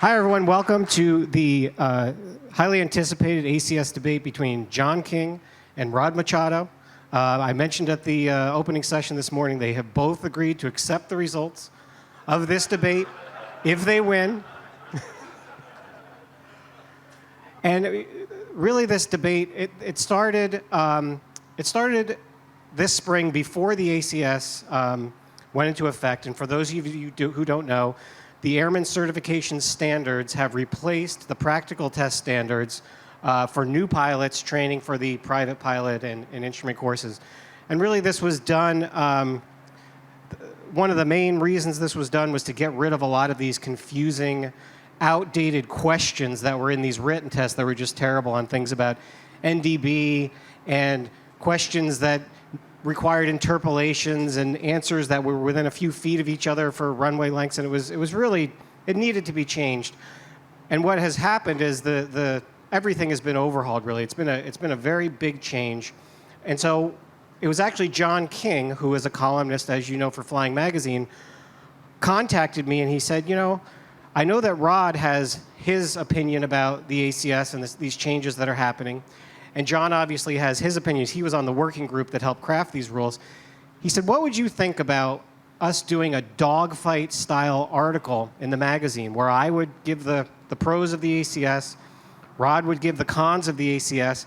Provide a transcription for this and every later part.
Hi, everyone. Welcome to the highly anticipated ACS debate between John King and Rod Machado. I mentioned at the opening session this morning they have both agreed to accept the results of this debate if they win. And really, this debate, it started this spring before the ACS went into effect. And for those of you who don't know, the Airman Certification Standards have replaced the practical test standards for new pilots training for the private pilot and instrument courses. And really, this was done, one of the main reasons this was done was to get rid of a lot of these confusing, outdated questions that were in these written tests that were just terrible on things about NDB and questions that required interpolations and answers that were within a few feet of each other for runway lengths, and it was really, it needed to be changed. And what has happened is everything has been overhauled. Really, it's been a very big change, and so it was actually John King, who is a columnist, as you know, for Flying Magazine, contacted me, and he said, you know, I know that Rod has his opinion about the ACS and these changes that are happening. And John obviously has his opinions. He was on the working group that helped craft these rules. He said, what would you think about us doing a dogfight style article in the magazine where I would give the pros of the ACS, Rod would give the cons of the ACS,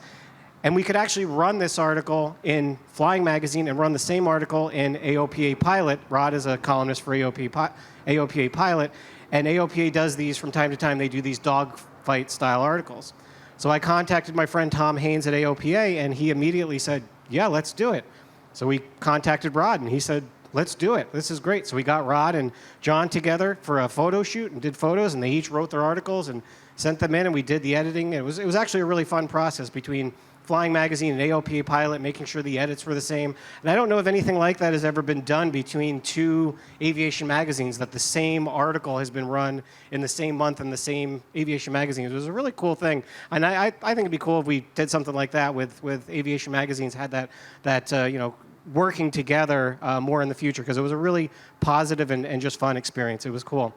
and we could actually run this article in Flying Magazine and run the same article in AOPA Pilot. Rod is a columnist for AOPA Pilot, and AOPA does these from time to time. They do these dogfight style articles. So I contacted my friend Tom Haynes at AOPA, and he immediately said, yeah, let's do it. So we contacted Rod, and he said, let's do it. This is great. So we got Rod and John together for a photo shoot and did photos, and they each wrote their articles and sent them in, and we did the editing. It was actually a really fun process between Flying Magazine and AOPA Pilot, making sure the edits were the same. And I don't know if anything like that has ever been done between two aviation magazines, that the same article has been run in the same month in the same aviation magazines. It was a really cool thing. And I think it'd be cool if we did something like that with aviation magazines, had that you know, working together more in the future, because it was a really positive and just fun experience. It was cool.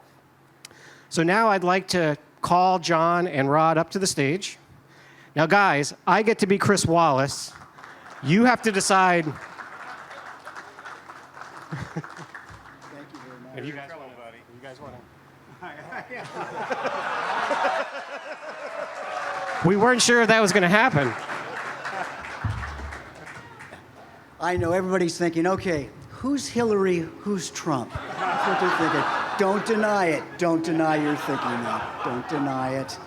So now I'd like to call John and Rod up to the stage. Now, guys, I get to be Chris Wallace. You have to decide. Thank you very much. If you guys want, buddy. You guys want to. We weren't sure if that was going to happen. I know everybody's thinking, okay, who's Hillary, who's Trump? That's what they're thinking. Don't deny it. Don't deny you're thinking that. Don't deny it.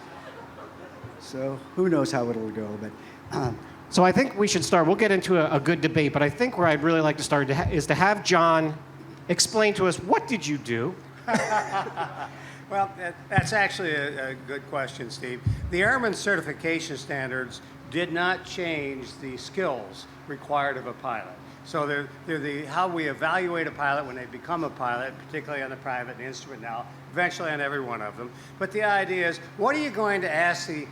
So who knows how it'll go, but. So I think we should start. We'll get into a good debate, but I think where I'd really like to start is to have John explain to us, what did you do? Well, that's actually a good question, Steve. The Airman Certification Standards did not change the skills required of a pilot. So they're how we evaluate a pilot when they become a pilot, particularly on the private instrument now, eventually on every one of them. But the idea is, what are you going to ask the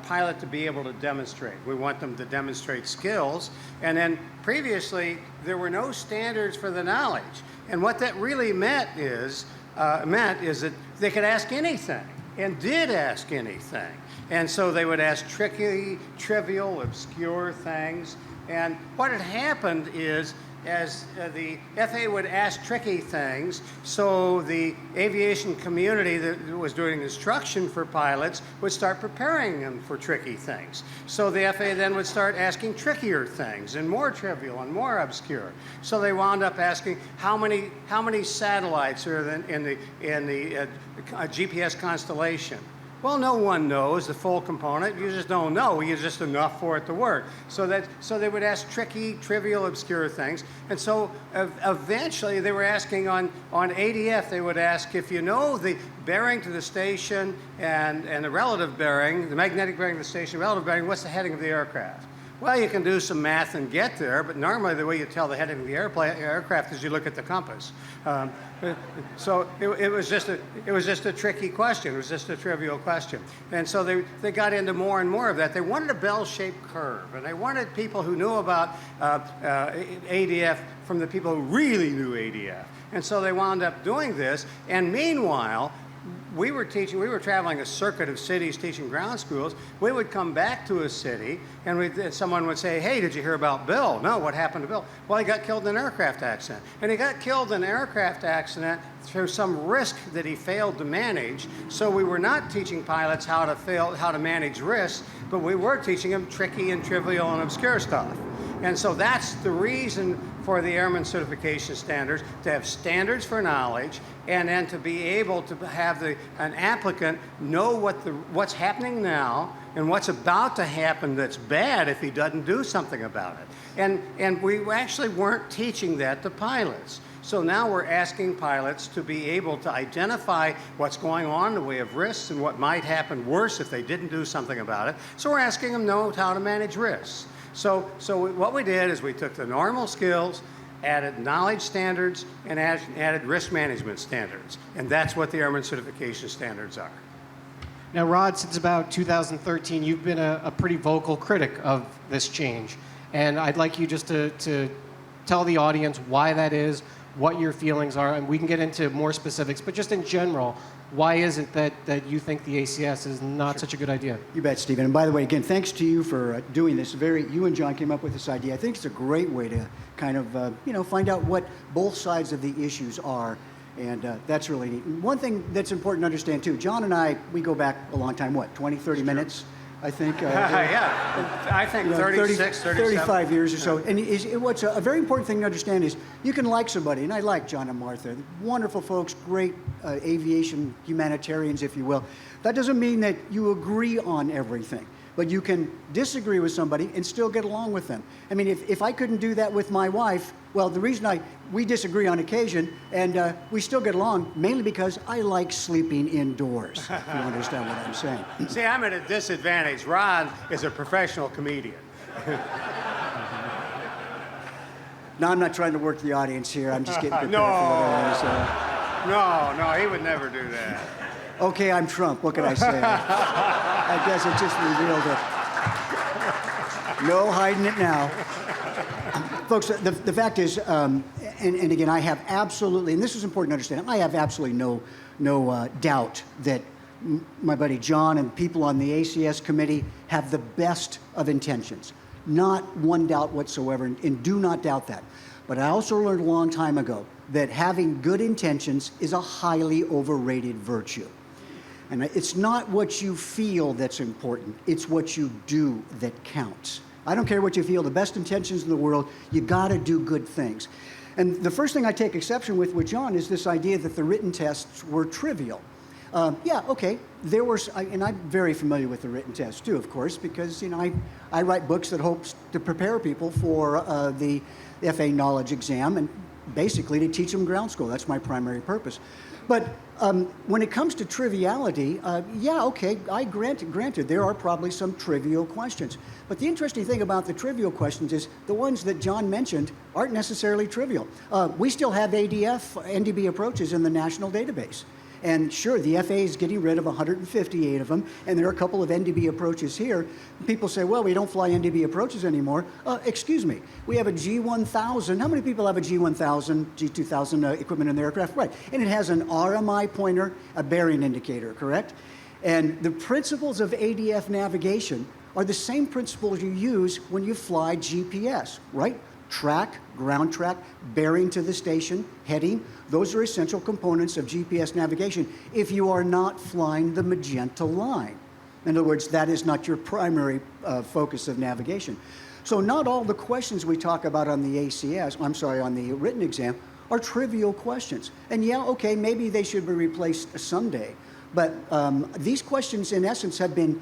pilot to be able to demonstrate? We want them to demonstrate skills. And then previously, there were no standards for the knowledge. And what that really meant is that they could ask anything, and did ask anything. And so they would ask tricky, trivial, obscure things. And what had happened is, as the FAA would ask tricky things, so the aviation community that was doing instruction for pilots would start preparing them for tricky things. So the FAA then would start asking trickier things, and more trivial and more obscure. So they wound up asking how many satellites are in the GPS constellation. Well, no one knows the full component. You just don't know. You just enough for it to work. So they would ask tricky, trivial, obscure things. And so eventually they were asking on ADF, they would ask, if you know the bearing to the station and the relative bearing, the magnetic bearing to the station, relative bearing, what's the heading of the aircraft? Well, you can do some math and get there, but normally the way you tell the heading of the aircraft is you look at the compass. So it was just a tricky question. It was just a trivial question. And so they got into more and more of that. They wanted a bell-shaped curve, and they wanted people who knew about ADF from the people who really knew ADF. And so they wound up doing this. And meanwhile, we were traveling a circuit of cities teaching ground schools. We would come back to a city and someone would say, hey, did you hear about Bill? No, what happened to Bill? Well, he got killed in an aircraft accident. And he got killed in an aircraft accident through some risk that he failed to manage. So we were not teaching pilots how to manage risks, but we were teaching them tricky and trivial and obscure stuff. And so that's the reason for the Airman Certification Standards, to have standards for knowledge, and then to be able to have an applicant know what's happening now and what's about to happen that's bad if he doesn't do something about it. And we actually weren't teaching that to pilots. So now we're asking pilots to be able to identify what's going on in the way of risks and what might happen worse if they didn't do something about it. So we're asking them to know how to manage risks. So what we did is we took the normal skills, added knowledge standards, and added risk management standards. And that's what the Airman Certification Standards are. Now, Rod, since about 2013, you've been a pretty vocal critic of this change. And I'd like you just to tell the audience why that is, what your feelings are, and we can get into more specifics, but just in general, why is it that you think the ACS is not such a good idea? You bet, Stephen. And by the way, again, thanks to you for doing this. You and John came up with this idea. I think it's a great way to kind of, find out what both sides of the issues are. And that's really neat. And one thing that's important to understand, too, John and I, we go back a long time, 20, 30 minutes? I think. Yeah, I think 36, 35 years or so. And what's a very important thing to understand is you can like somebody, and I like John and Martha, wonderful folks, great aviation humanitarians, if you will. That doesn't mean that you agree on everything, but you can disagree with somebody and still get along with them. I mean, if I couldn't do that with my wife, well, the reason we disagree on occasion, and we still get along, mainly because I like sleeping indoors, if you understand what I'm saying. See, I'm at a disadvantage. Ron is a professional comedian. No, I'm not trying to work the audience here. I'm just getting prepared No. for what No, he would never do that. Okay, I'm Trump. What can I say? I guess it just revealed it. No hiding it now. Folks, the fact is, and again, I have absolutely, and this is important to understand, I have absolutely no doubt that my buddy John and people on the ACS committee have the best of intentions. Not one doubt whatsoever, and do not doubt that. But I also learned a long time ago that having good intentions is a highly overrated virtue. And it's not what you feel that's important, it's what you do that counts. I don't care what you feel, the best intentions in the world, you gotta do good things. And the first thing I take exception with John is this idea that the written tests were trivial. Yeah, okay, and I'm very familiar with the written test too, of course, because I write books that hopes to prepare people for the FA knowledge exam and basically to teach them ground school. That's my primary purpose. But when it comes to triviality, yeah, okay, granted, there are probably some trivial questions. But the interesting thing about the trivial questions is the ones that John mentioned aren't necessarily trivial. We still have ADF, NDB approaches in the national database. And sure, the FAA is getting rid of 158 of them, and there are a couple of NDB approaches here. People say, well, we don't fly NDB approaches anymore. Excuse me, we have a G1000. How many people have a G1000, G2000 equipment in their aircraft? Right, and it has an RMI pointer, a bearing indicator, correct? And the principles of ADF navigation are the same principles you use when you fly GPS, right? Track, ground track, bearing to the station, heading, those are essential components of GPS navigation if you are not flying the magenta line. In other words, that is not your primary focus of navigation. So not all the questions we talk about on the ACS, on the written exam, are trivial questions. And yeah, okay, maybe they should be replaced someday. But these questions, in essence, have been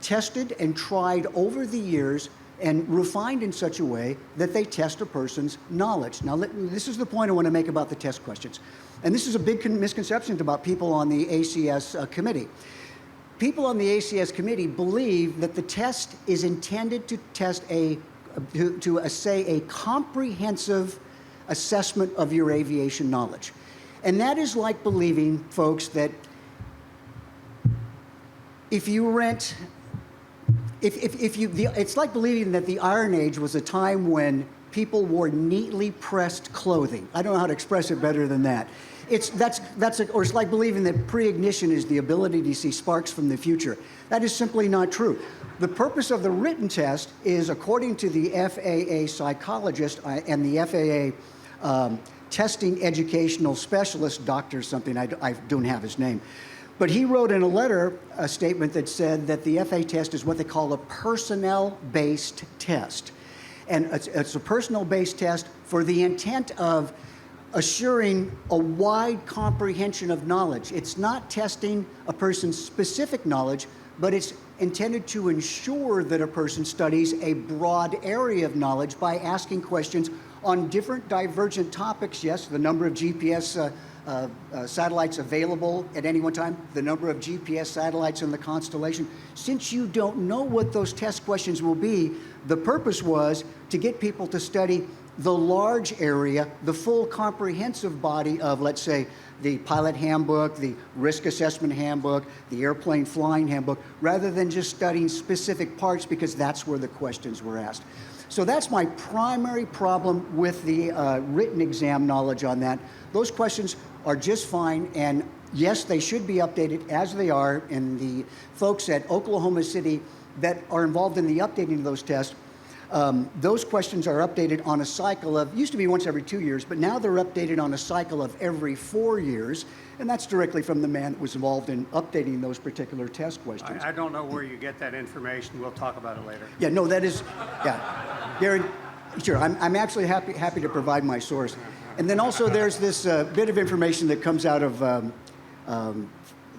tested and tried over the years and refined in such a way that they test a person's knowledge. Now, this is the point I want to make about the test questions. And this is a big misconception about people on the ACS committee. People on the ACS committee believe that the test is intended to test to assay a comprehensive assessment of your aviation knowledge. And that is like believing, folks, that if you rent it's like believing that the Iron Age was a time when people wore neatly pressed clothing. I don't know how to express it better than that. or it's like believing that pre-ignition is the ability to see sparks from the future. That is simply not true. The purpose of the written test is, according to the FAA psychologist and the FAA testing educational specialist, Dr. something, I don't have his name, but he wrote in a letter a statement that said that the FAA test is what they call a personnel-based test. And it's a personnel-based test for the intent of assuring a wide comprehension of knowledge. It's not testing a person's specific knowledge, but it's intended to ensure that a person studies a broad area of knowledge by asking questions on different divergent topics. Yes, the number of GPS satellites available at any one time, the number of GPS satellites in the constellation. Since you don't know what those test questions will be, the purpose was to get people to study the large area, the full comprehensive body of, let's say, the pilot handbook, the risk assessment handbook, the airplane flying handbook, rather than just studying specific parts, because that's where the questions were asked. So that's my primary problem with the written exam knowledge on that. Those questions are just fine, and yes, they should be updated as they are, and the folks at Oklahoma City that are involved in the updating of those tests, those questions are updated on a cycle of, used to be once every 2 years, but now they're updated on a cycle of every 4 years, and that's directly from the man that was involved in updating those particular test questions. I don't know where you get that information. We'll talk about it later. Yeah, no, that is, yeah. Gary, sure, I'm actually happy to provide my source. And then also there's this bit of information that comes out of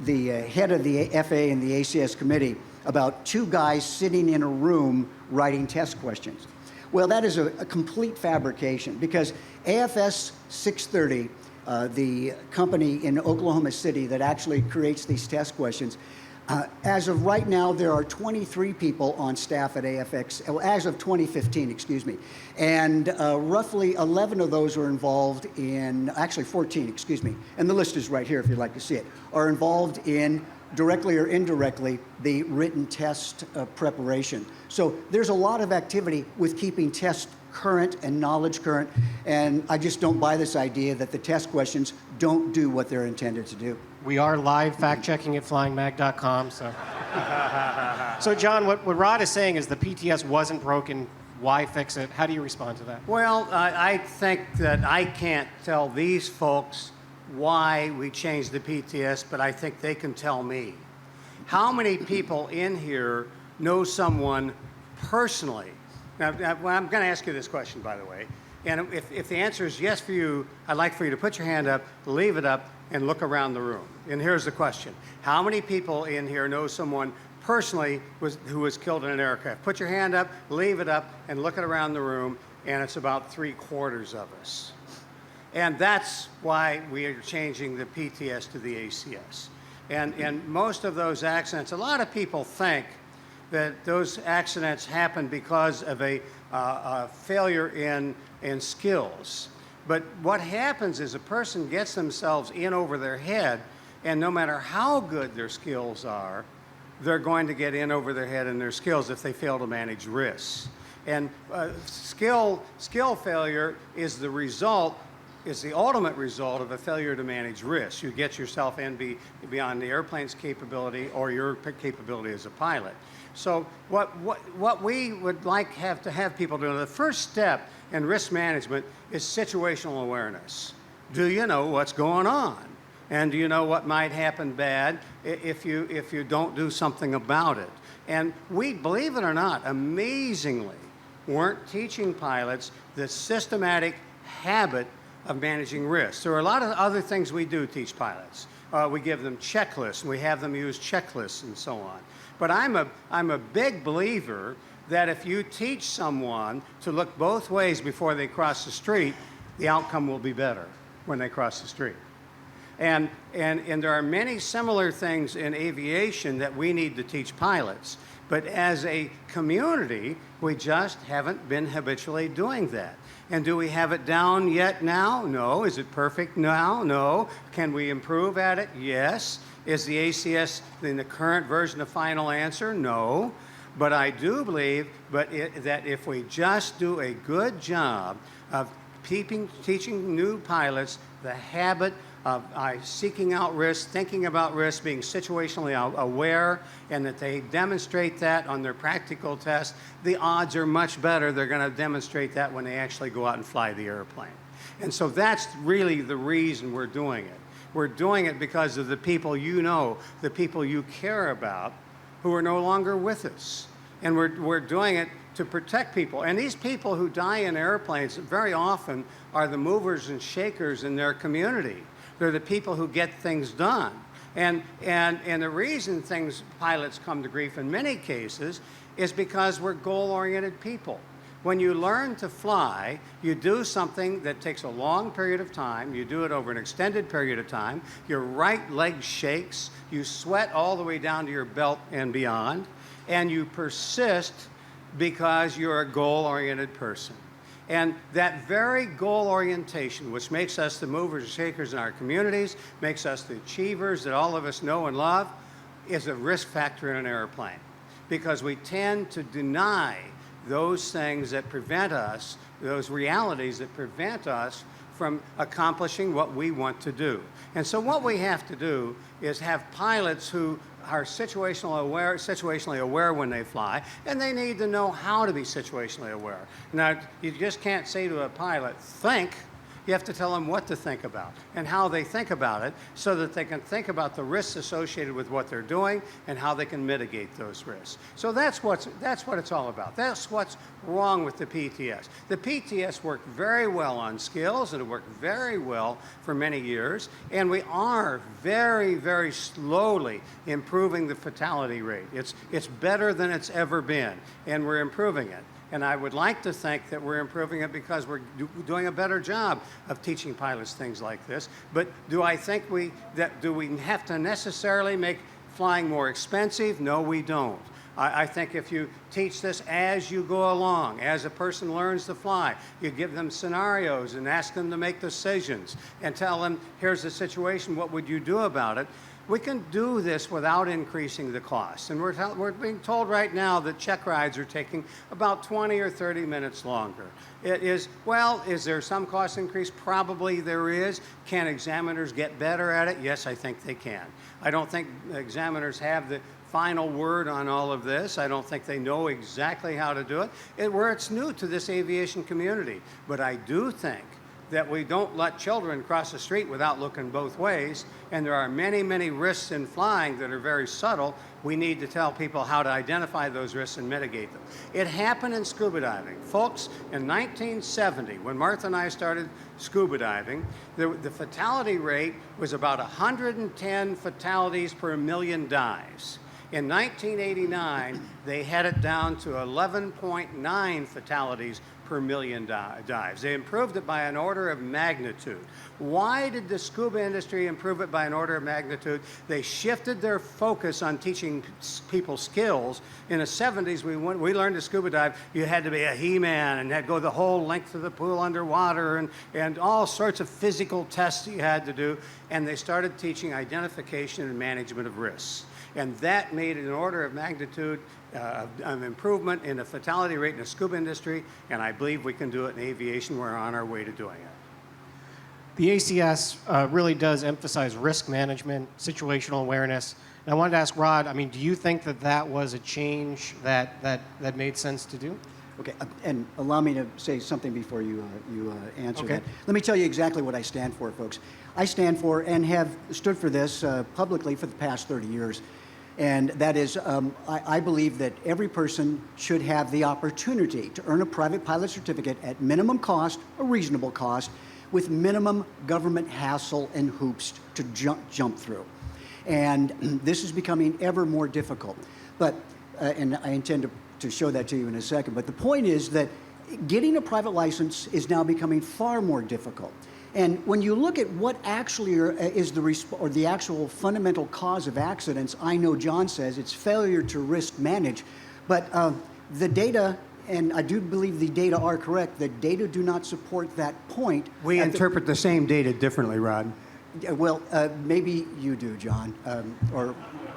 the head of the FAA and the ACS committee about two guys sitting in a room writing test questions. Well, that is a complete fabrication, because AFS 630, the company in Oklahoma City that actually creates these test questions, as of right now, there are 23 people on staff at AFX, as of 2015, excuse me. And roughly 11 of those are involved in, actually 14, excuse me, and the list is right here if you'd like to see it, are involved in, directly or indirectly, the written test preparation. So there's a lot of activity with keeping tests current and knowledge current, and I just don't buy this idea that the test questions don't do what they're intended to do. We are live fact-checking at flyingmag.com. So John, what Rod is saying is the PTS wasn't broken. Why fix it? How do you respond to that? Well, I think that I can't tell these folks why we changed the PTS, but I think they can tell me. How many people in here know someone personally? Now, I'm going to ask you this question, by the way. And if the answer is yes for you, I'd like for you to put your hand up, leave it up, and look around the room. And here's the question. How many people in here know someone personally who was killed in an aircraft? Put your hand up, leave it up, and look around the room, and it's about 3/4 of us. And that's why we are changing the PTS to the ACS. And most of those accidents, a lot of people think that those accidents happen because of a failure in skills. But what happens is a person gets themselves in over their head, and no matter how good their skills are, they're going to get in over their head in their skills if they fail to manage risks. And skill failure is the result, is the ultimate result of a failure to manage risks. You get yourself in beyond the airplane's capability or your capability as a pilot. So what we would to have people do, the first step in risk management is situational awareness. Do you know what's going on? And do you know what might happen bad if you don't do something about it? And we, believe it or not, amazingly, weren't teaching pilots the systematic habit of managing risks. There are a lot of other things we do teach pilots. We give them checklists, and we have them use checklists and so on. But I'm a big believer that if you teach someone to look both ways before they cross the street, the outcome will be better when they cross the street. And there are many similar things in aviation that we need to teach pilots. But as a community, we just haven't been habitually doing that. And do we have it down yet now? No. Is it perfect now? No. Can we improve at it? Yes. Is the ACS in the current version a final answer? No. But I do believe that if we just do a good job of teaching new pilots the habit seeking out risk, thinking about risk, being situationally aware, and that they demonstrate that on their practical test, the odds are much better they're going to demonstrate that when they actually go out and fly the airplane. And so that's really the reason we're doing it. We're doing it because of the people you know, the people you care about, who are no longer with us. And we're doing it to protect people. And these people who die in airplanes very often are the movers and shakers in their community. They're the people who get things done. And the reason pilots come to grief in many cases is because we're goal-oriented people. When you learn to fly, you do something that takes a long period of time. You do it over an extended period of time. Your right leg shakes. You sweat all the way down to your belt and beyond. And you persist because you're a goal-oriented person. And that very goal orientation, which makes us the movers and shakers in our communities, makes us the achievers that all of us know and love, is a risk factor in an airplane. Because we tend to deny those things that prevent us, those realities that prevent us from accomplishing what we want to do. And so what we have to do is have pilots who are situationally aware when they fly, and they need to know how to be situationally aware. Now, you just can't say to a pilot, think. You have to tell them what to think about and how they think about it so that they can think about the risks associated with what they're doing and how they can mitigate those risks. So that's what it's all about. That's what's wrong with the PTS. The PTS worked very well on skills, and it worked very well for many years, and we are very, very slowly improving the fatality rate. It's better than it's ever been, and we're improving it. And I would like to think that we're improving it because we're doing a better job of teaching pilots things like this. But do I think do we have to necessarily make flying more expensive? No, we don't. I think if you teach this as you go along, as a person learns to fly, you give them scenarios and ask them to make decisions and tell them, here's the situation, what would you do about it? We can do this without increasing the cost. And we're being told right now that check rides are taking about 20 or 30 minutes longer. Is there some cost increase? Probably there is. Can examiners get better at it? Yes, I think they can. I don't think examiners have the final word on all of this. I don't think they know exactly how to do it. It's new to this aviation community. But I do think that we don't let children cross the street without looking both ways, and there are many, many risks in flying that are very subtle. We need to tell people how to identify those risks and mitigate them. It happened in scuba diving. Folks, in 1970, when Martha and I started scuba diving, the fatality rate was about 110 fatalities per million dives. In 1989, they had it down to 11.9 fatalities per million dives. They improved it by an order of magnitude. Why did the scuba industry improve it by an order of magnitude? They shifted their focus on teaching people skills. In the 70s, we learned to scuba dive. You had to be a He-Man and had to go the whole length of the pool underwater and all sorts of physical tests you had to do. And they started teaching identification and management of risks. And that made an order of magnitude of improvement in the fatality rate in the scuba industry, and I believe we can do it in aviation. We're on our way to doing it. The ACS really does emphasize risk management, situational awareness. And I wanted to ask Rod, do you think that was a change that made sense to do? Okay, and allow me to say something before you answer Okay. that. Let me tell you exactly what I stand for, folks. I stand for and have stood for this publicly for the past 30 years. And that is, I believe that every person should have the opportunity to earn a private pilot certificate at minimum cost, a reasonable cost, with minimum government hassle and hoops to jump through. And this is becoming ever more difficult. But, and I intend to show that to you in a second, but the point is that getting a private license is now becoming far more difficult. And when you look at what actually is the actual fundamental cause of accidents, I know John says it's failure to risk manage, but the data, and I do believe the data are correct, the data do not support that point. We interpret the same data differently, Rod. Well, maybe you do, John, or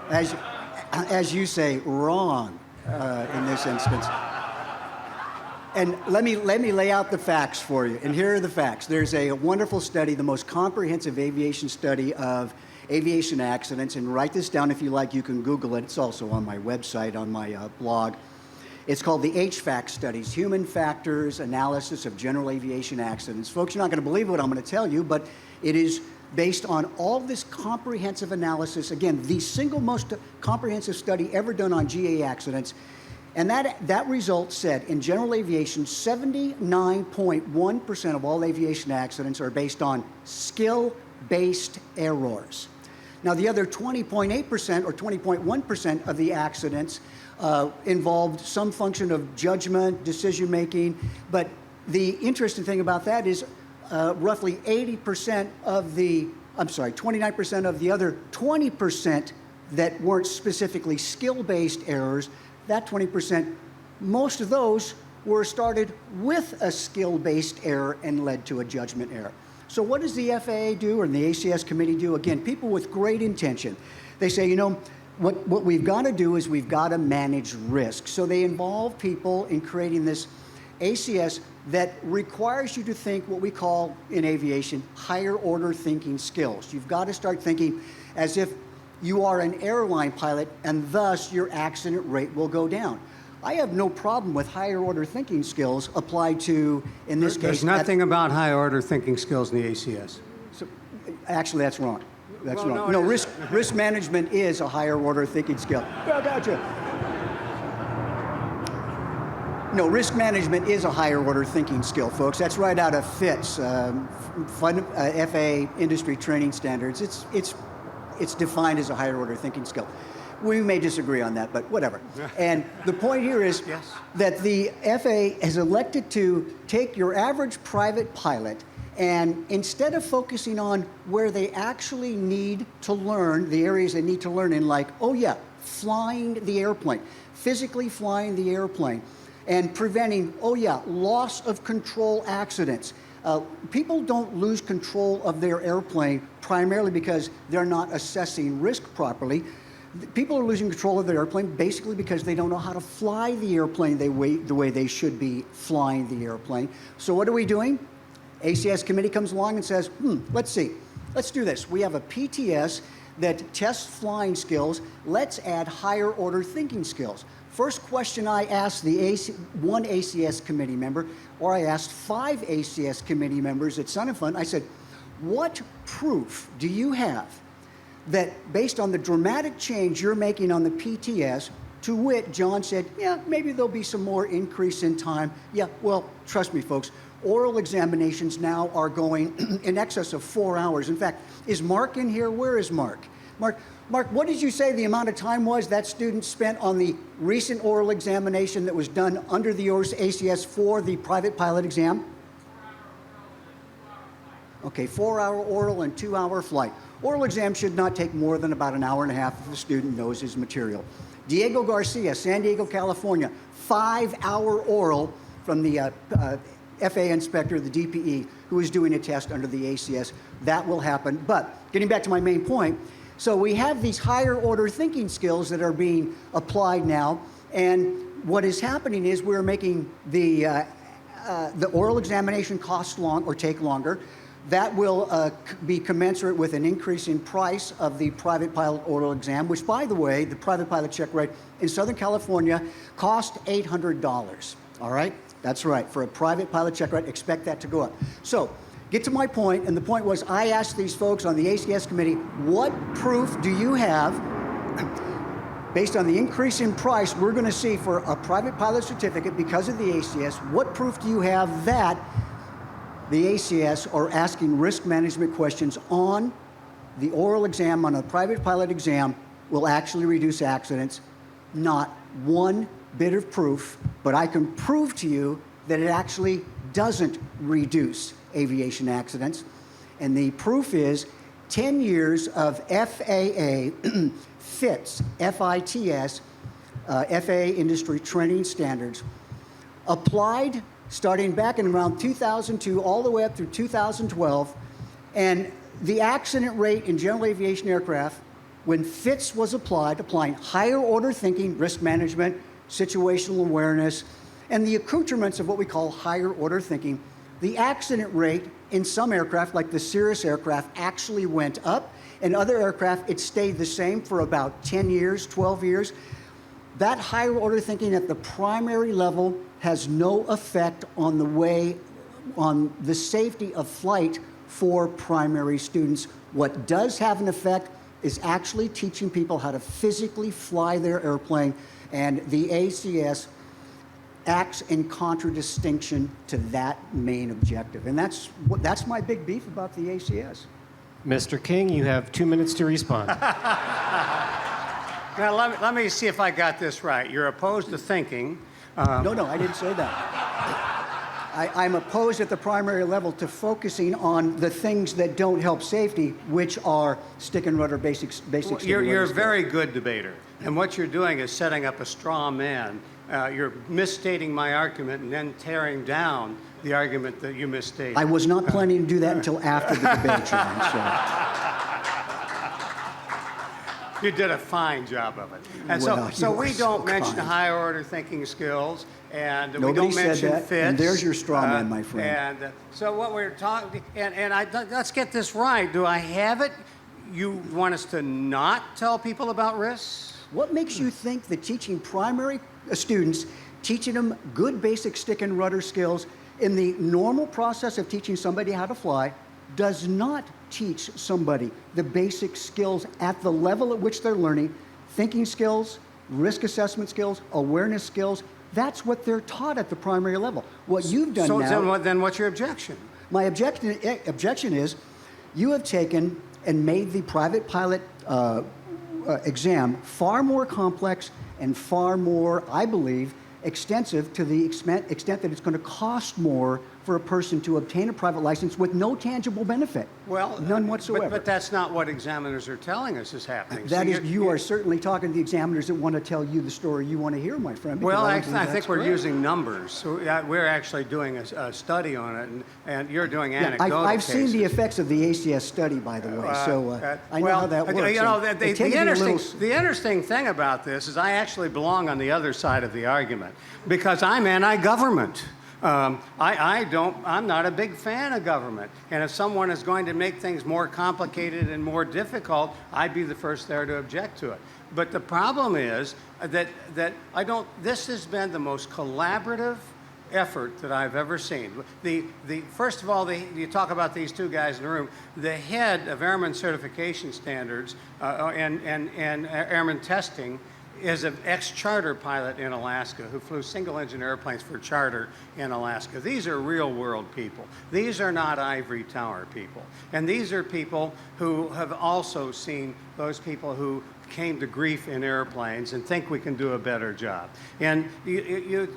as you say, wrong in this instance. And let me lay out the facts for you. And here are the facts. There's a wonderful study, the most comprehensive aviation study of aviation accidents. And write this down if you like. You can Google it. It's also on my website, on my blog. It's called the HFAC studies, Human Factors Analysis of General Aviation Accidents. Folks, you're not going to believe what I'm going to tell you, but it is based on all this comprehensive analysis. Again, the single most comprehensive study ever done on GA accidents. And that result said, in general aviation, 79.1% of all aviation accidents are based on skill-based errors. Now, the other 20.8% or 20.1% of the accidents involved some function of judgment, decision-making. But the interesting thing about that is roughly 80% of the, 29% of the other 20% that weren't specifically skill-based errors, that 20%, most of those were started with a skill-based error and led to a judgment error. So what does the FAA do or the ACS committee do? Again, people with great intention. They say, you know, what we've got to do is we've got to manage risk. So they involve people in creating this ACS that requires you to think what we call in aviation higher order thinking skills. You've got to start thinking as if you are an airline pilot and thus your accident rate will go down. I have no problem with higher order thinking skills applied to, in this case. There's nothing about high order thinking skills in the ACS. So, actually, that's wrong. That's Well, wrong. no, No, it risk management is a higher order thinking skill. Yeah, gotcha. No, risk management is a higher order thinking skill, folks. That's right out of FITS, FAA industry training standards. It's defined as a higher order thinking skill. We may disagree on that, but whatever. And the point here is that the FAA has elected to take your average private pilot and instead of focusing on where they actually need to learn, the areas they need to learn in, like, oh yeah, flying the airplane, physically flying the airplane, and preventing, oh yeah, loss of control accidents. People don't lose control of their airplane primarily because they're not assessing risk properly. People are losing control of their airplane basically because they don't know how to fly the airplane the way they should be flying the airplane. So what are we doing? ACS committee comes along and says, let's see, let's do this. We have a PTS that tests flying skills. Let's add higher order thinking skills. First question I asked one ACS committee member, or I asked 5 ACS committee members at Sun and Fun, I said, what proof do you have that based on the dramatic change you're making on the PTS, to wit, John said, yeah, maybe there'll be some more increase in time. Yeah, well, trust me, folks, oral examinations now are going in excess of 4 hours. In fact, is Mark in here? Where is Mark? Mark, what did you say the amount of time was that student spent on the recent oral examination that was done under the ACS for the private pilot exam? Okay, 4-hour oral and 2-hour flight. Oral exam should not take more than about an hour and a half if the student knows his material. Diego Garcia, San Diego, California, 5-hour oral from the FAA inspector, the DPE, who is doing a test under the ACS. That will happen. But getting back to my main point, so we have these higher order thinking skills that are being applied now, and what is happening is we're making the oral examination cost take longer. That will be commensurate with an increase in price of the private pilot oral exam, which, by the way, the private pilot check rate in Southern California cost $800. All right? That's right. For a private pilot check rate, expect that to go up. So, get to my point, and the point was I asked these folks on the ACS committee, what proof do you have, based on the increase in price we're going to see for a private pilot certificate because of the ACS, what proof do you have that the ACS are asking risk management questions on the oral exam, on a private pilot exam, will actually reduce accidents? Not one bit of proof, but I can prove to you that it actually doesn't reduce aviation accidents. And the proof is 10 years of FAA FITS, F-I-T-S, FAA industry training standards, applied starting back in around 2002 all the way up through 2012. And the accident rate in general aviation aircraft, when FITS was applied, applying higher order thinking, risk management, situational awareness, and the accoutrements of what we call higher order thinking, the accident rate in some aircraft, like the Cirrus aircraft, actually went up. In other aircraft, it stayed the same for about 10 years, 12 years. That higher order thinking at the primary level has no effect on the safety of flight for primary students. What does have an effect is actually teaching people how to physically fly their airplane, and the ACS acts in contradistinction to that main objective. And that's my big beef about the ACS. Mr. King, you have 2 minutes to respond. Now, let me see if I got this right. You're opposed to thinking. No, I didn't say that. I'm opposed at the primary level to focusing on the things that don't help safety, which are stick and rudder basics. You're a very good debater. And what you're doing is setting up a straw man. You're misstating my argument and then tearing down the argument that you misstated. I was not planning to do that until after the debate, John. So. You did a fine job of it. And Well, so you we are don't so mention kind. higher order thinking skills, and we Nobody don't said mention that, fits. and there's your straw man, my friend. And so what we're talking, let's get this right. Do I have it? You want us to not tell people about risks? What makes you think that teaching primary students, teaching them good basic stick and rudder skills in the normal process of teaching somebody how to fly does not teach somebody the basic skills at the level at which they're learning, thinking skills, risk assessment skills, awareness skills? That's what they're taught at the primary level. What you've done now... Then what's your objection? My objection is you have taken and made the private pilot exam far more complex and far more, I believe, extensive to the extent that it's going to cost more for a person to obtain a private license with no tangible benefit. Well, none whatsoever. But that's not what examiners are telling us is happening. That is, you are certainly talking to the examiners that want to tell you the story you want to hear, my friend. Well, I think that's we're correct. using numbers. So we're actually doing a study on it, and you're doing anecdotal I've cases. seen the effects of the ACS study, by the way, so I know how that works. You know, And the it tends to be a little- interesting thing about this is I actually belong on the other side of the argument because I'm anti-government. I'm not a big fan of government. And if someone is going to make things more complicated and more difficult, I'd be the first there to object to it. But the problem is that this has been the most collaborative effort that I've ever seen. First of all, you talk about these two guys in the room. The head of Airman Certification Standards and Airman Testing is an ex-charter pilot in Alaska who flew single-engine airplanes for charter in Alaska. These are real-world people. These are not ivory tower people. And these are people who have also seen those people who came to grief in airplanes and think we can do a better job. And you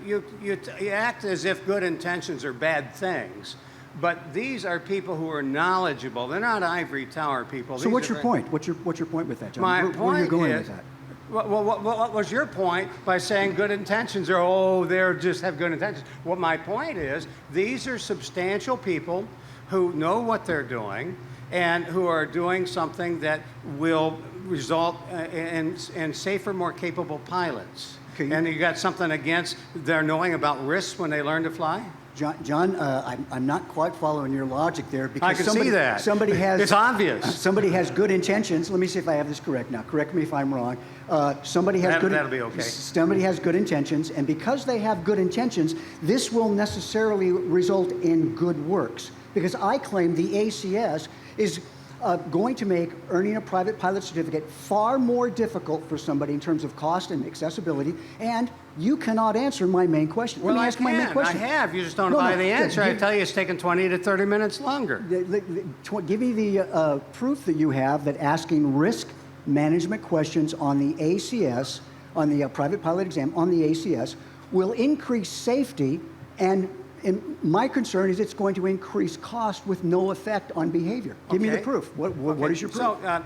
act as if good intentions are bad things. But these are people who are knowledgeable. They're not ivory tower people. So what's your point? What's your point with that, John? My Where point are you going is, with that? what was your point by saying good intentions or, they're just have good intentions? What my point is, these are substantial people who know what they're doing and who are doing something that will result in safer, more capable pilots. Okay. And you got something against their knowing about risks when they learn to fly? John, I'm not quite following your logic there because I can see that. Somebody has It's obvious. Somebody has good intentions. Let me see if I have this correct now. Correct me if I'm wrong. Somebody has That'll be okay. Somebody has good intentions, and because they have good intentions, this will necessarily result in good works. Because I claim the ACS is going to make earning a private pilot certificate far more difficult for somebody in terms of cost and accessibility, and you cannot answer my main question. Well, Let me ask my main question. I have. You just don't No, buy no, the answer. I give- tell you it's taken 20 to 30 minutes longer. Give me the proof that you have that asking risk management questions on the ACS, on the private pilot exam, on the ACS, will increase safety, and my concern is it's going to increase cost with no effect on behavior. Give me the Okay. proof. What is your proof? So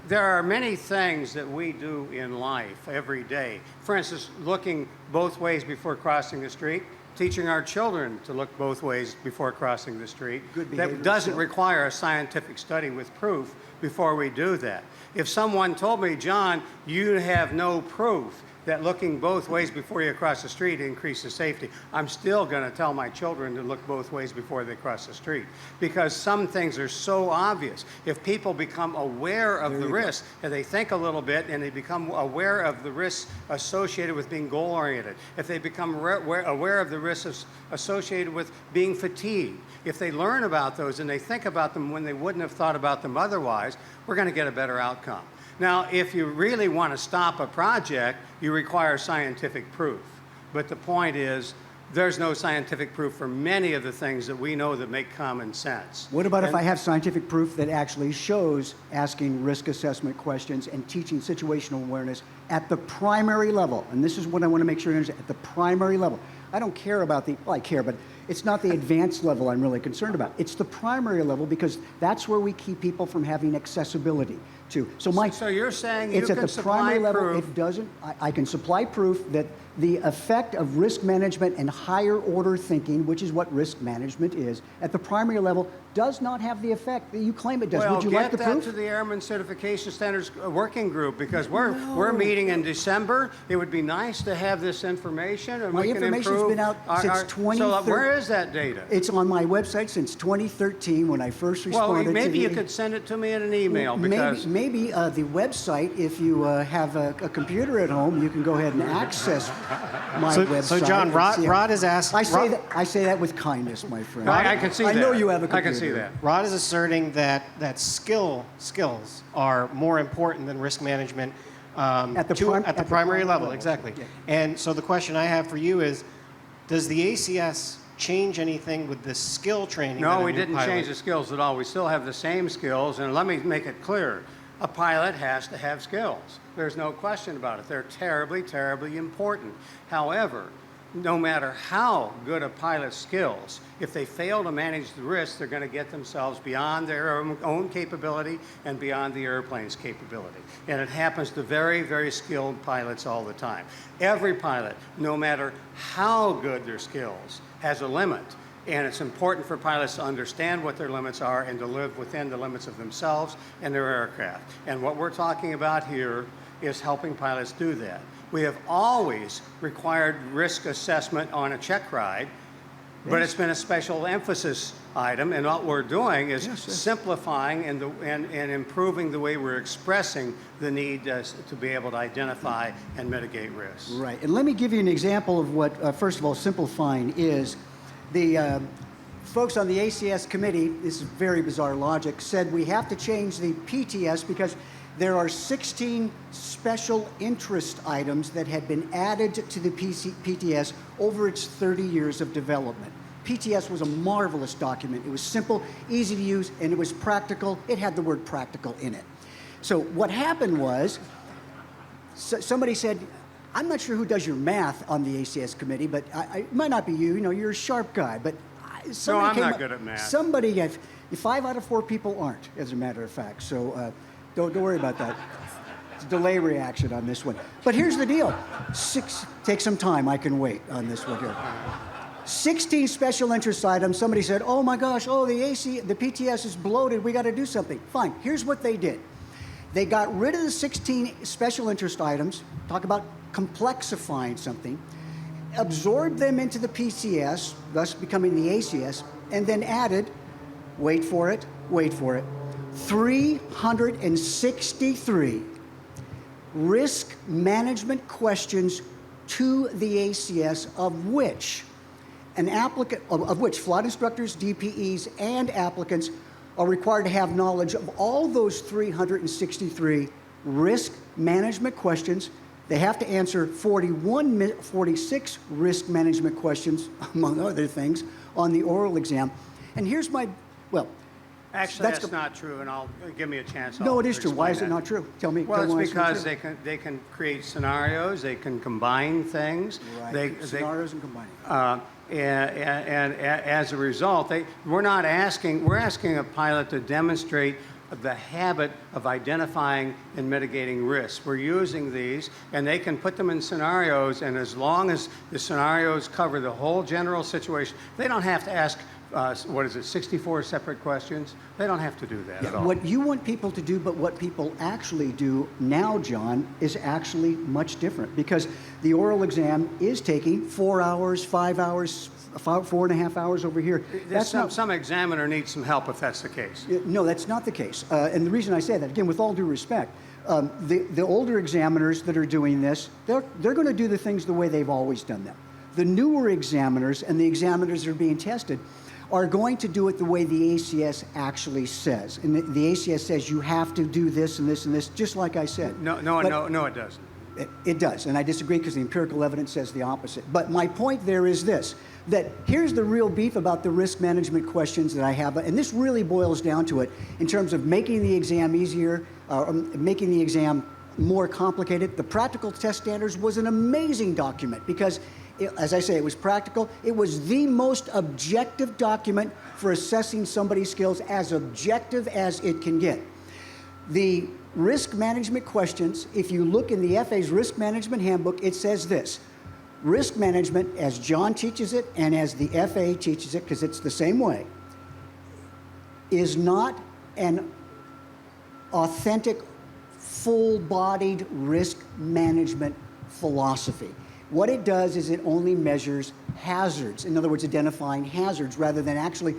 there are many things that we do in life every day. For instance, looking both ways before crossing the street, teaching our children to look both ways before crossing the street. Good behavior That doesn't skill. require a scientific study with proof before we do that. If someone told me, John, you have no proof that looking both ways before you cross the street increases safety, I'm still going to tell my children to look both ways before they cross the street, because some things are so obvious. If people become aware of the risks, and they think a little bit and they become aware of the risks associated with being goal-oriented, if they become aware of the risks associated with being fatigued, if they learn about those and they think about them when they wouldn't have thought about them otherwise, we're going to get a better outcome. Now, if you really want to stop a project, you require scientific proof. But the point is, there's no scientific proof for many of the things that we know that make common sense. What about if I have scientific proof that actually shows asking risk assessment questions and teaching situational awareness at the primary level? And this is what I want to make sure you understand, at the primary level. I don't care about the, well, I care, but it's not the advanced level I'm really concerned about. It's the primary level, because that's where we keep people from having accessibility to. So you're saying it's you at can the supply primary level. proof. It doesn't. I can supply proof that the effect of risk management and higher order thinking, which is what risk management is, at the primary level, does not have the effect that you claim it does. Well, Would you like the get that proof? to the Airman Certification Standards Working Group, because we're meeting in December. It would be nice to have this information, and My we can information's improve been out since So 2013. where is that data? It's on my website since 2013 when I first responded Well, maybe to you the, could send it to me in an email, because Maybe the website, if you have a computer at home, you can go ahead and access my website. So John, and Rod, see it. Rod is asking. I say that with kindness, my friend. I can see that. I know you have a I computer. can see that. Rod is asserting that skills are more important than risk management At the primary primary level. level. Exactly. Yeah. And so the question I have for you is, does the ACS change anything with the skill training? that No, a we new didn't pilot- change the skills at all. We still have the same skills, and let me make it clear. A pilot has to have skills. There's no question about it. They're terribly, terribly important. However, no matter how good a pilot's skills, if they fail to manage the risk, they're going to get themselves beyond their own capability and beyond the airplane's capability. And it happens to very, very skilled pilots all the time. Every pilot, no matter how good their skills, has a limit. And it's important for pilots to understand what their limits are and to live within the limits of themselves and their aircraft. And what we're talking about here is helping pilots do that. We have always required risk assessment on a check ride, but it's been a special emphasis item, and what we're doing is simplifying and improving the way we're expressing the need to be able to identify and mitigate risks. Right. And let me give you an example of what, first of all, simplifying is. The folks on the ACS committee, this is very bizarre logic, said we have to change the PTS because there are 16 special interest items that had been added to the PTS over its 30 years of development. PTS was a marvelous document. It was simple, easy to use, and it was practical. It had the word practical in it. So what happened was, somebody said, I'm not sure who does your math on the ACS committee, but it might not be you. You know, you're a sharp guy. But I'm not good at math. Somebody, 5 out of 4 people aren't, as a matter of fact. So don't worry about that. It's a delay reaction on this one. But here's the deal. Take some time. I can wait on this one here. 16 special interest items. Somebody said, oh my gosh, the PTS is bloated. We got to do something. Fine. Here's what they did. They got rid of the 16 special interest items. Talk about complexifying something, absorbed them into the PCS, thus becoming the ACS, and then added, wait for it, 363 risk management questions to the ACS, of which flight instructors, DPEs, and applicants are required to have knowledge of all those 363 risk management questions. They have to answer 46 risk management questions, among other things, on the oral exam. And here's my, Actually, that's not true, and give me a chance. No, it is to true. Why is explain it that. not true? Tell me. Well, tell me it's why because not true. they can create scenarios, they can combine things. Right. Scenarios and combining. And as a result, we're asking a pilot to demonstrate the habit of identifying and mitigating risks. We're using these, and they can put them in scenarios, and as long as the scenarios cover the whole general situation, they don't have to ask what is it, 64 separate questions. They don't have to do that at all. What you want people to do, but what people actually do now, John, is actually much different, because the oral exam is taking 4 hours, 5 hours, 4.5 hours over here. Some examiner needs some help if that's the case. No, that's not the case. And the reason I say that, again, with all due respect, the older examiners that are doing this, they're going to do the things the way they've always done them. The newer examiners and the examiners that are being tested are going to do it the way the ACS actually says. And the ACS says you have to do this and this and this, just like I said. No, it doesn't. It does, and I disagree because the empirical evidence says the opposite. But my point there is this, that here's the real beef about the risk management questions that I have, and this really boils down to it in terms of making the exam easier, making the exam more complicated. The practical test standards was an amazing document because, as I say, it was practical. It was the most objective document for assessing somebody's skills, as objective as it can get. The risk management questions, if you look in the FAA's risk management handbook, it says this: risk management, as John teaches it and as the FAA teaches it, because it's the same way, is not an authentic, full-bodied risk management philosophy. What it does is it only measures hazards. In other words, identifying hazards rather than actually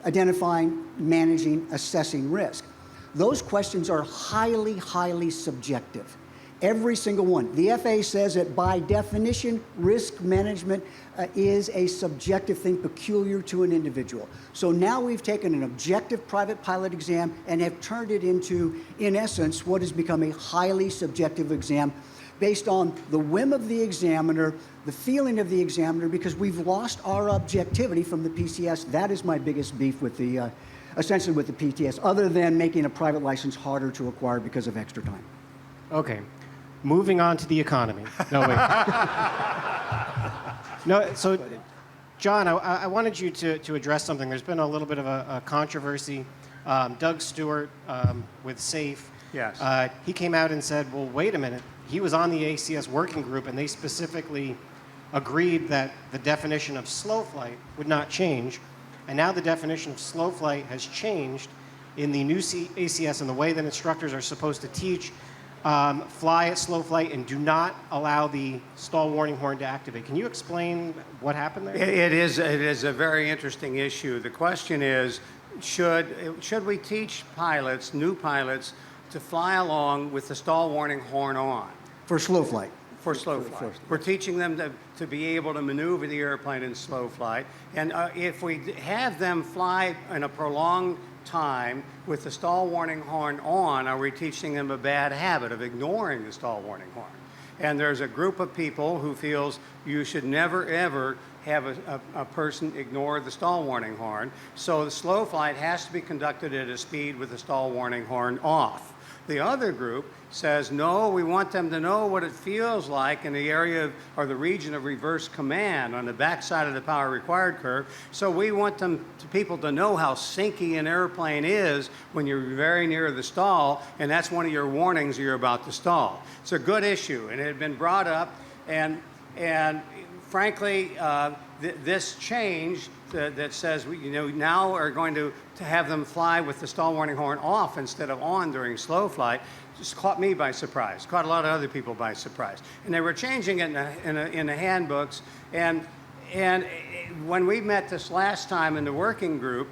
identifying, managing, assessing risk. Those questions are highly, highly subjective. Every single one. The FAA says that by definition, risk management is a subjective thing peculiar to an individual. So now we've taken an objective private pilot exam and have turned it into, in essence, what has become a highly subjective exam based on the whim of the examiner, the feeling of the examiner, because we've lost our objectivity from the PCS. That is my biggest beef with the, essentially with the PTS, other than making a private license harder to acquire because of extra time. Okay. Moving on to the economy. No, wait. No, so, John, I wanted you to address something. There's been a little bit of a controversy. Doug Stewart with SAFE, Yes. he came out and said, well, wait a minute. He was on the ACS working group, and they specifically agreed that the definition of slow flight would not change. And now the definition of slow flight has changed in the new ACS and the way that instructors are supposed to teach. Fly at slow flight and do not allow the stall warning horn to activate. Can you explain what happened there? It is a very interesting issue. The question is, should we teach pilots, new pilots, to fly along with the stall warning horn on? For slow flight. For slow flight. We're teaching them to be able to maneuver the airplane in slow flight. And if we have them fly in a prolonged time with the stall warning horn on, are we teaching them a bad habit of ignoring the stall warning horn? And there's a group of people who feels you should never, ever have a person ignore the stall warning horn. So the slow flight has to be conducted at a speed with the stall warning horn off. The other group says, no, we want them to know what it feels like in the area of, or the region of reverse command on the backside of the power required curve. So we want people to know how sinky an airplane is when you're very near the stall, and that's one of your warnings you're about to stall. It's a good issue, and it had been brought up, and frankly, this change that says we now are going to have them fly with the stall warning horn off instead of on during slow flight just caught me by surprise, caught a lot of other people by surprise. And they were changing it in the handbooks. And when we met this last time in the working group,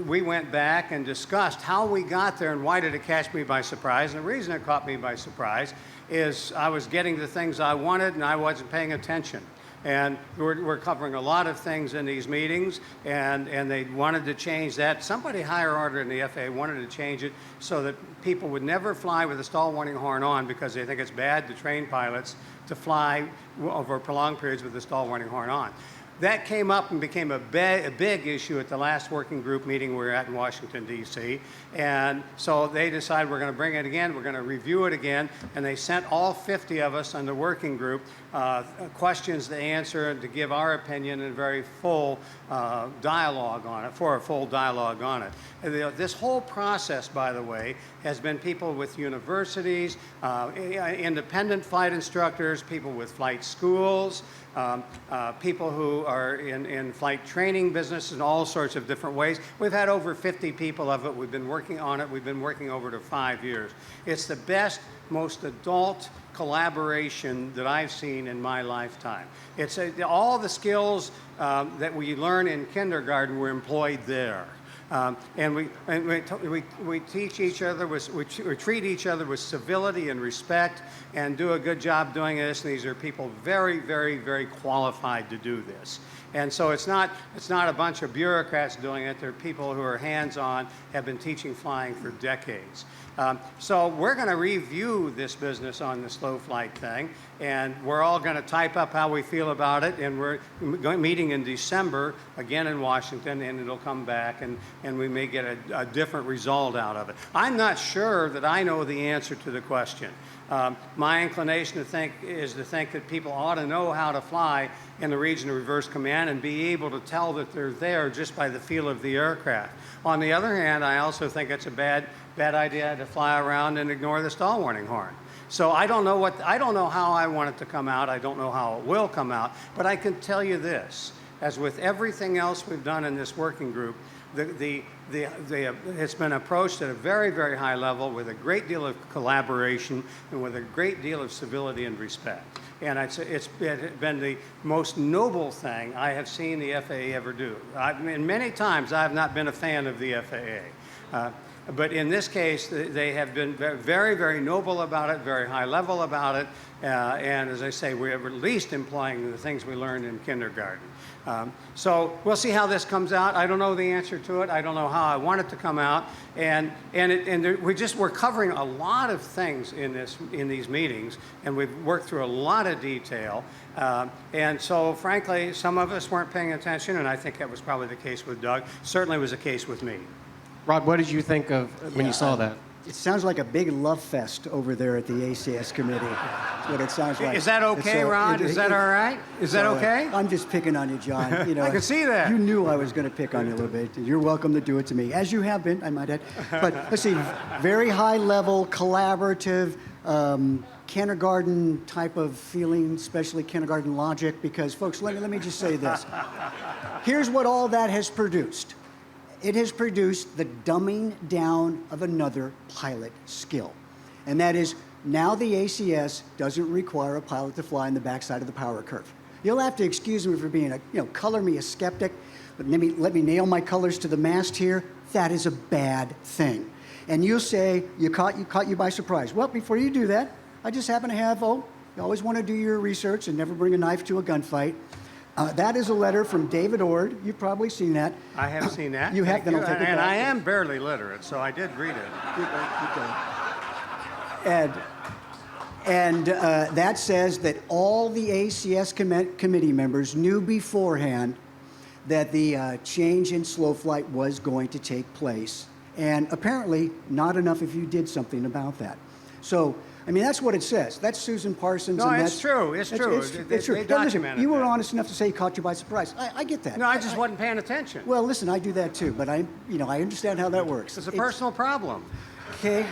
we went back and discussed how we got there and why did it catch me by surprise. And the reason it caught me by surprise is I was getting the things I wanted and I wasn't paying attention. And we're covering a lot of things in these meetings, and they wanted to change that. Somebody higher order in the FAA wanted to change it so that people would never fly with a stall warning horn on because they think it's bad to train pilots to fly over prolonged periods with the stall warning horn on. That came up and became a big issue at the last working group meeting we were at in Washington, D.C. And so they decided we're going to bring it again, we're going to review it again, and they sent all 50 of us on the working group questions to answer and to give our opinion and a very full dialogue on it, for a full dialogue on it. And this whole process, by the way, has been people with universities, independent flight instructors, people with flight schools, people who are in flight training business in all sorts of different ways. We've had over 50 people of it. We've been working on it. We've been working over to 5 years. It's the best, most adult collaboration that I've seen in my lifetime. It's all the skills that we learn in kindergarten were employed there. And we teach each other, we treat each other with civility and respect and do a good job doing this. And these are people very, very, very qualified to do this. And so it's not a bunch of bureaucrats doing it. They're people who are hands-on, have been teaching flying for decades. So we're going to review this business on the slow flight thing, and we're all going to type up how we feel about it, and we're meeting in December, again in Washington, and it'll come back, and we may get a different result out of it. I'm not sure that I know the answer to the question. My inclination to think that people ought to know how to fly in the region of reverse command and be able to tell that they're there just by the feel of the aircraft. On the other hand, I also think it's a bad idea to fly around and ignore the stall warning horn. So I don't know how I want it to come out. I don't know how it will come out. But I can tell you this: as with everything else we've done in this working group, it's been approached at a very, very high level with a great deal of collaboration and with a great deal of civility and respect. And it's been the most noble thing I have seen the FAA ever do. Many times I have not been a fan of the FAA. But in this case, they have been very, very noble about it, very high level about it. And as I say, we're at least employing the things we learned in kindergarten. So we'll see how this comes out. I don't know the answer to it. I don't know how I want it to come out. We're covering a lot of things in these meetings, and we've worked through a lot of detail. And so, frankly, some of us weren't paying attention, and I think that was probably the case with Doug. Certainly was the case with me. Rod, what did you think of when you saw that? It sounds like a big love fest over there at the ACS committee. That's what it sounds like. Is that okay, Rod? Is that all right? Is that okay? I'm just picking on you, John. You know, I can see that. You knew I was going to pick on you a little bit. You're welcome to do it to me, as you have been, I might add. But let's see, very high level, collaborative, kindergarten type of feeling, especially kindergarten logic, because, folks, let me just say this. Here's what all that has produced. It has produced the dumbing down of another pilot skill. And that is, now the ACS doesn't require a pilot to fly in the backside of the power curve. You'll have to excuse me for being color me a skeptic, but let me nail my colors to the mast here. That is a bad thing. And you'll say, caught you by surprise. Well, before you do that, I just happen to have, you always want to do your research and never bring a knife to a gunfight. That is a letter from David Ord. You've probably seen that. I have seen that. You have, then I'll take it back. And I am barely literate, so I did read it. And that says that all the ACS committee members knew beforehand that the change in slow flight was going to take place. And apparently, not enough if you did something about that. So, I mean, that's what it says. That's Susan Parsons. No, and it's true. It's true. It's true. They Now, listen, documented you were that. honest enough to say he caught you by surprise. I get that. No, I just wasn't paying attention. Well, listen, I do that too, but I understand how that works. It's a personal problem. Okay,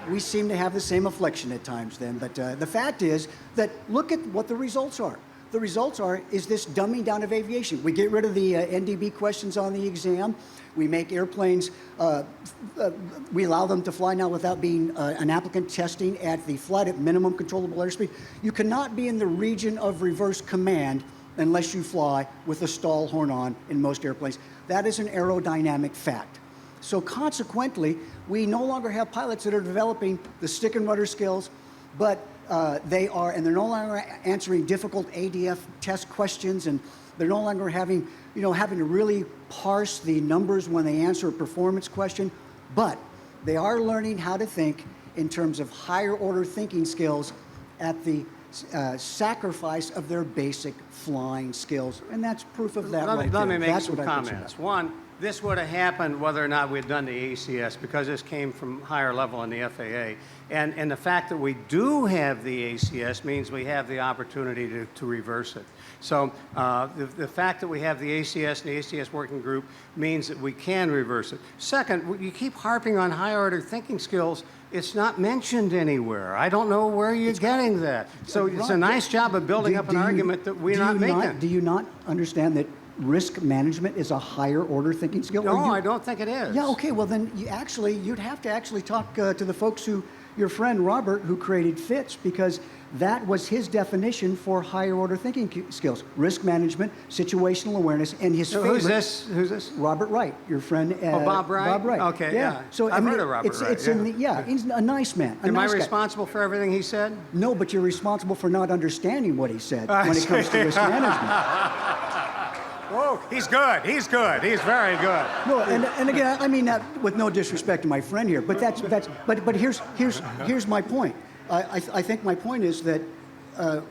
we seem to have the same affliction at times then, but the fact is that look at what the results are. The results is this dumbing down of aviation. We get rid of the NDB questions on the exam. We make airplanes, we allow them to fly now without being an applicant testing at the flight at minimum controllable airspeed. You cannot be in the region of reverse command unless you fly with a stall horn on in most airplanes. That is an aerodynamic fact. So consequently, we no longer have pilots that are developing the stick and rudder skills, but they're no longer answering difficult ADF test questions, and they're no longer having to really parse the numbers when they answer a performance question, but they are learning how to think in terms of higher order thinking skills at the sacrifice of their basic flying skills, and that's proof of that right there. Let me make That's some what I'm concerned comments. about. One, this would have happened whether or not we'd done the ACS, because this came from higher level in the FAA. And the fact that we do have the ACS means we have the opportunity to reverse it. So the fact that we have the ACS and the ACS working group means that we can reverse it. Second, you keep harping on higher order thinking skills. It's not mentioned anywhere. I don't know where you're getting that. So it's a nice job of building up an argument that we're not making. Do you not understand that risk management is a higher order thinking skill? No, I don't think it is. Yeah, okay, well then you'd have to actually talk to the folks your friend Robert, who created FITS, because that was his definition for higher order thinking skills: risk management, situational awareness, and his favorite. Who's this? Who's this? Robert Wright, your friend. Bob Wright? Bob Wright. Okay, yeah. So I've heard of Robert Wright, It's in the, he's a nice man. Am I nice guy. responsible for everything he said? No, but you're responsible for not understanding what he said when it comes to risk management. Whoa, he's good. He's good. He's very good. No, and again, I mean that with no disrespect to my friend here, but but here's my point. I think my point is that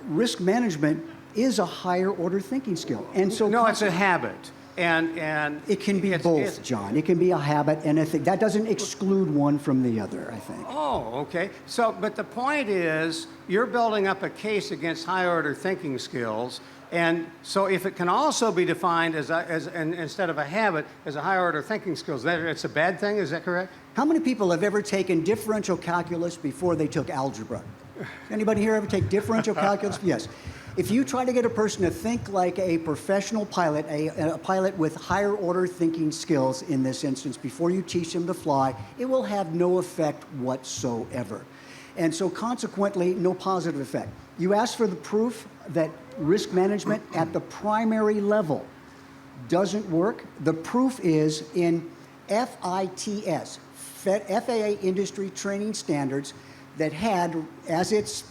risk management is a higher order thinking skill, and so no, it's a habit, and it can be both, John. It can be a habit, and I think that doesn't exclude one from the other. I think. Oh, okay. So, but the point is, you're building up a case against higher order thinking skills. And so if it can also be defined as instead of a habit, as a higher order thinking skills, then it's a bad thing, is that correct? How many people have ever taken differential calculus before they took algebra? Anybody here ever take differential calculus? Yes. If you try to get a person to think like a professional pilot, a pilot with higher order thinking skills in this instance, before you teach them to fly, it will have no effect whatsoever. And so consequently, no positive effect. You ask for the proof that risk management at the primary level doesn't work. The proof is in FITS, FAA Industry Training Standards, that had as its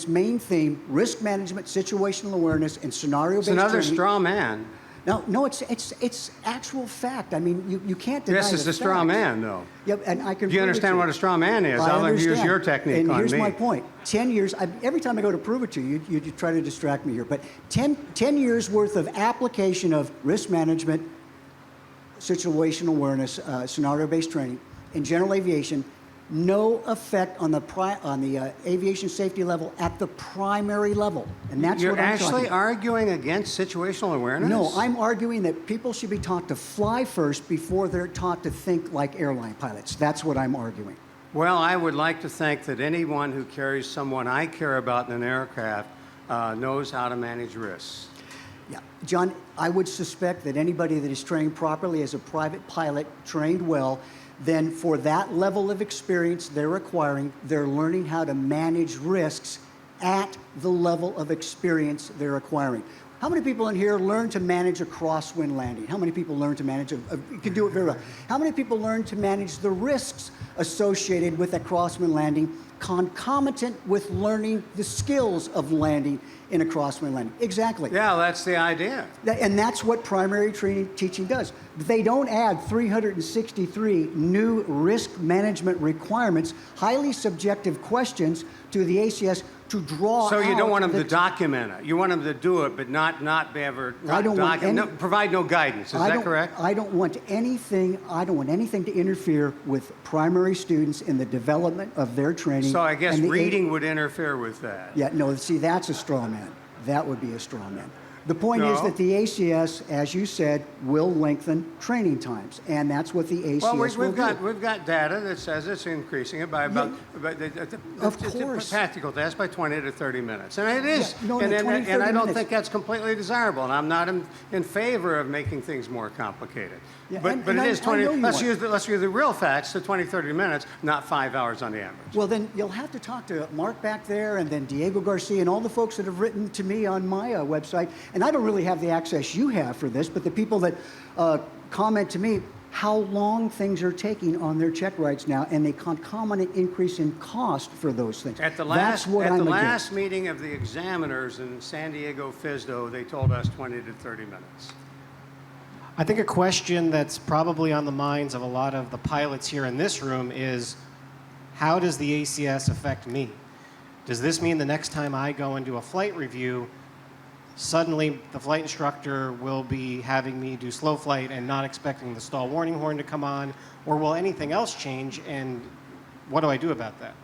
main theme risk management, situational awareness, and scenario-based training. It's another training. straw man. No, it's actual fact. I mean, you can't deny This is the a straw facts. man, though. Yep, and I can. Do you understand what a straw man is? I'll use your technique and on me. here's my point. 10 years. Every time I go to prove it to you, you try to distract me here. But 10 years worth of application of risk management, situational awareness, scenario-based training in general aviation. No effect on the aviation safety level at the primary level, and that's You're what I'm talking actually about. arguing against situational awareness? No, I'm arguing that people should be taught to fly first before they're taught to think like airline pilots. That's what I'm arguing. Well, I would like to think that anyone who carries someone I care about in an aircraft knows how to manage risks. Yeah, John, I would suspect that anybody that is trained properly as a private pilot, trained well, then for that level of experience they're acquiring, they're learning how to manage risks at the level of experience they're acquiring. How many people in here learn to manage a crosswind landing? How many people learn to manage you can do it very well. How many people learn to manage the risks associated with a crosswind landing, concomitant with learning the skills of landing in a crosswind landing? Exactly. Yeah, that's the idea. And that's what primary training teaching does. They don't add 363 new risk management requirements, highly subjective questions to the ACS to draw So you out don't want them to document it. You want them to do it, but not ever provide no guidance. Is that correct? I don't want anything to interfere with primary students in the development of their training. So I guess and reading would interfere with that. Yeah, no, see, that's a straw man. That would be a straw man. The point is No. that the ACS, as you said, will lengthen training times, and that's what the ACS Well, will do. we've got data that says it's increasing it by about Of course. practical test by 20 to 30 minutes, and it is. Yeah, no, and 20, I 30 don't minutes. think that's completely desirable, and I'm not in favor of making things more complicated. Yeah, but and it is I 20. know you Let's want. use the real facts. The 20, 30 minutes, not 5 hours on the average. Well, then you'll have to talk to Mark back there, and then Diego Garcia, and all the folks that have written to me on my website. And I don't really have the access you have for this, but the people that comment to me how long things are taking on their check rides now, and the concomitant increase in cost for those things. At the That's what I'm against. last meeting of the examiners in San Diego FISDO, they told us 20 to 30 minutes. I think a question that's probably on the minds of a lot of the pilots here in this room is, how does the ACS affect me? Does this mean the next time I go and do a flight review, suddenly the flight instructor will be having me do slow flight and not expecting the stall warning horn to come on? Or will anything else change, and what do I do about that?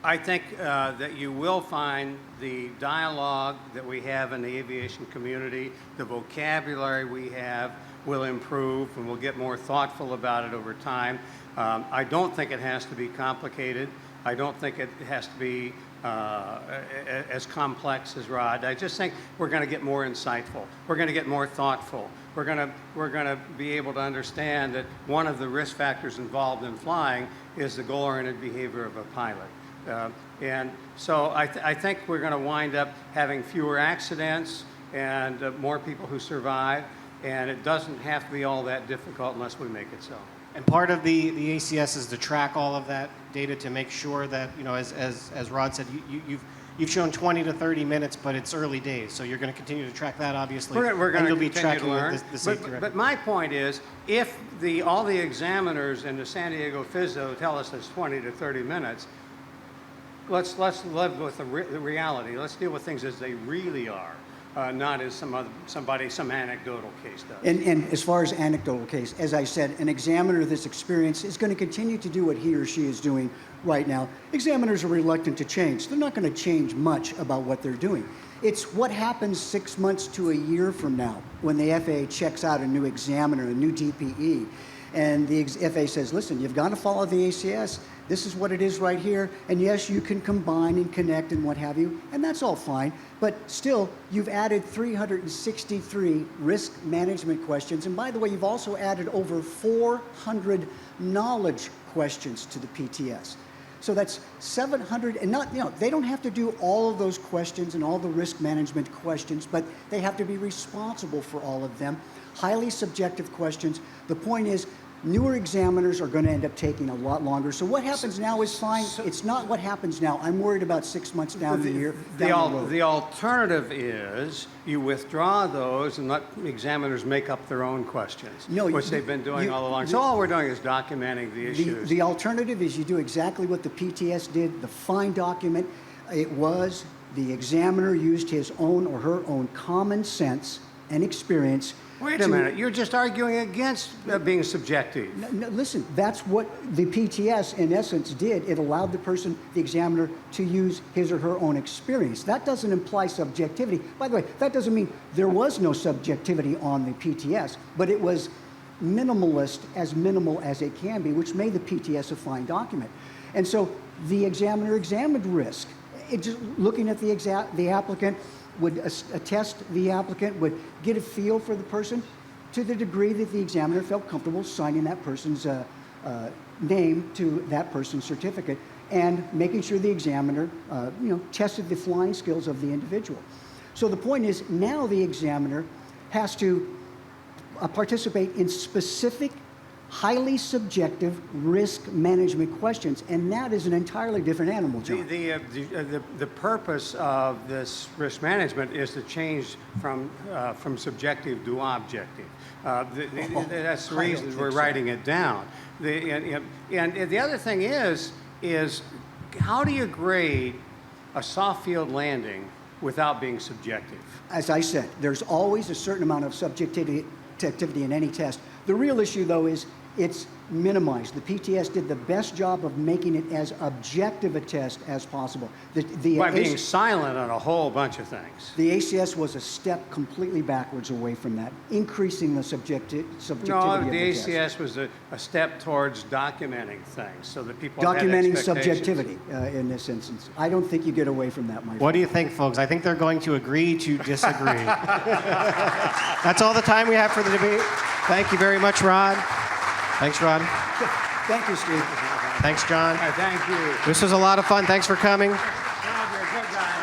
I think that you will find the dialogue that we have in the aviation community, the vocabulary we have will improve, and we'll get more thoughtful about it over time. I don't think it has to be complicated. I don't think it has to be as complex as Rod. I just think we're going to get more insightful. We're going to get more thoughtful. We're going to be able to understand that one of the risk factors involved in flying is the goal-oriented behavior of a pilot. And so I think we're going to wind up having fewer accidents and more people who survive, and it doesn't have to be all that difficult unless we make it so. And part of the ACS is to track all of that data to make sure that, as Rod said, you've shown 20 to 30 minutes, but it's early days, so you're going to continue to track that, obviously. We're going and you'll to be continue tracking to learn. the safety record. But my point is, if all the examiners in the San Diego FISO tell us it's 20 to 30 minutes, let's live with the reality. Let's deal with things as they really are, not as some anecdotal case does. And as far as anecdotal case, as I said, an examiner that's experienced is going to continue to do what he or she is doing right now. Examiners are reluctant to change. They're not going to change much about what they're doing. It's what happens 6 months to a year from now when the FAA checks out a new examiner, a new DPE, and the FAA says, listen, you've got to follow the ACS. This is what it is right here. And yes, you can combine and connect and what have you, and that's all fine. But still, you've added 363 risk management questions. And by the way, you've also added over 400 knowledge questions to the PTS. So that's 700, and they don't have to do all of those questions and all the risk management questions, but they have to be responsible for all of them. Highly subjective questions. The point is, newer examiners are going to end up taking a lot longer. So what happens now is fine. It's not what happens now. I'm worried about 6 months down the year. The alternative is you withdraw those and let examiners make up their own questions, which they've been doing all along. So all we're doing is documenting the issues. The alternative is you do exactly what the PTS did, the fine document. It was the examiner used his own or her own common sense and experience. Wait a minute, you're just arguing against being subjective. No, listen, that's what the PTS in essence did. It allowed the examiner, to use his or her own experience. That doesn't imply subjectivity. By the way, that doesn't mean there was no subjectivity on the PTS, but it was minimalist, as minimal as it can be, which made the PTS a fine document. And so the examiner examined risk. Just looking at the applicant, would attest the applicant, would get a feel for the person to the degree that the examiner felt comfortable signing that person's name to that person's certificate, and making sure the examiner tested the flying skills of the individual. So the point is, now the examiner has to participate in specific, highly subjective risk management questions, and that is an entirely different animal, John. The purpose of this risk management is to change from subjective to objective. That's the reason we're writing it down. And the other thing is how do you grade a soft field landing without being subjective? As I said, there's always a certain amount of subjectivity in any test. The real issue, though, is it's minimized. The PTS did the best job of making it as objective a test as possible. By being silent on a whole bunch of things. The ACS was a step completely backwards away from that, increasing the subjectivity of the test. No, the ACS was a step towards documenting things so that people had documenting expectations. subjectivity in this instance. I don't think you get away from that, my friend. What do you think, folks? I think they're going to agree to disagree. That's all the time we have for the debate. Thank you very much, Rod. Thanks, Rod. Thank you, Steve. Thanks, John. Thank you. This was a lot of fun. Thanks for coming. You're a good guy.